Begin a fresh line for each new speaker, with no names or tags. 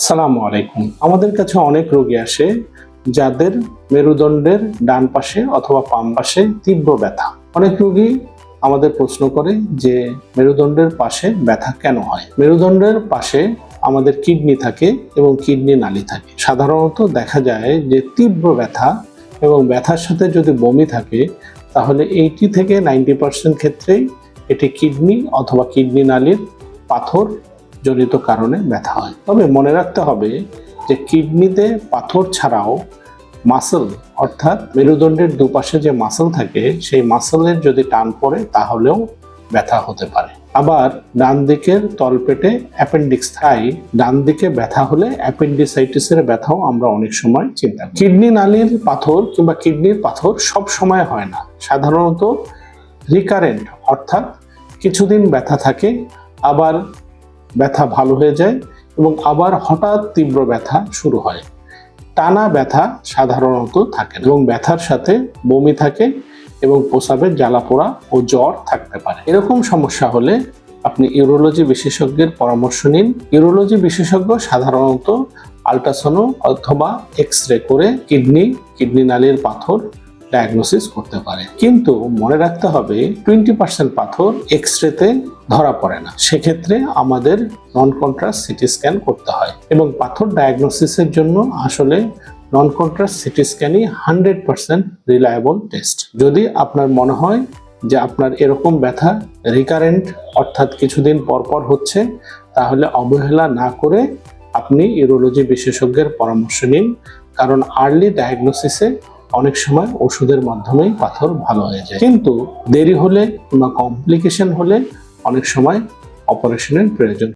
সালামু আলাইকুম। আমাদের কাছে অনেক রোগী আসে যাদের মেরুদণ্ডের ডান পাশে অথবা বাম পাশে তীব্র ব্যথা। অনেক রোগী আমাদের প্রশ্ন করে যে মেরুদণ্ডের পাশে ব্যথা কেন হয়। মেরুদণ্ডের পাশে আমাদের কিডনি থাকে এবং কিডনি নালী থাকে। সাধারণত দেখা যায় যে তীব্র ব্যথা এবং ব্যথার সাথে যদি বমি থাকে তাহলে 80 থেকে 90% ক্ষেত্রেই এটি কিডনি অথবা কিডনি নালীর পাথর জনিত কারণে ব্যথা হয়। তবে মনে রাখতে হবে যে কিডনিতে পাথর ছাড়াও মাসল অর্থাৎ মেরুদণ্ডের দুপাশে যে মাসল থাকে সেই মাসলের যদি টান পড়ে তাহলেও ব্যথা হতে পারে। আবার ডান দিকের তলপেটে অ্যাপেন্ডিক্স থাকে, ডান দিকে ব্যথা হলে অ্যাপেন্ডিসাইটিসের ব্যথাও আমরা অনেক সময় চিন্তা করি। কিডনি নালীর পাথর কিংবা কিডনির পাথর সব সময় হয় না, সাধারণত রিকারেন্ট অর্থাৎ কিছুদিন ব্যথা থাকে, আবার ব্যথা ভালো হয়ে যায় এবং আবার হঠাৎ তীব্র ব্যথা শুরু হয়। টানা ব্যথা সাধারণত থাকে এবং ব্যথার সাথে বমি থাকে এবং প্রস্রাবের জ্বালাপোড়া ও জ্বর থাকতে পারে। এরকম সমস্যা হলে আপনি ইউরোলজি বিশেষজ্ঞের পরামর্শ নিন। ইউরোলজি বিশেষজ্ঞ সাধারণত আল্ট্রাসাউন্ড অথবা এক্স-রে করে কিডনি নালীর পাথর ডায়াগনোসিস করতে পারে। কিন্তু মনে রাখতে হবে 20% পাথর এক্স-রেতে ধরা পড়ে না, সেক্ষেত্রে আমাদের নন কন্ট্রাস্ট সিটি স্ক্যান করতে হয় এবং পাথর ডায়াগনোসিসের জন্য আসলে নন কন্ট্রাস্ট সিটি স্ক্যানই 100% রিলায়েবল টেস্ট। যদি আপনার মনে হয় যে আপনার এরকম ব্যথা রিকারেন্ট অর্থাৎ কিছুদিন পরপর হচ্ছে, তাহলে অবহেলা না করে আপনি ইউরোলজি বিশেষজ্ঞের পরামর্শ নিন, কারণ আর্লি ডায়াগনোসিসে অনেক সময় ওষুধের মাধ্যমেই পাথর ভালো হয়ে যায়, কিন্তু দেরি হলে কিংবা কমপ্লিকেশন হলে অনেক সময় অপারেশনের প্রয়োজন।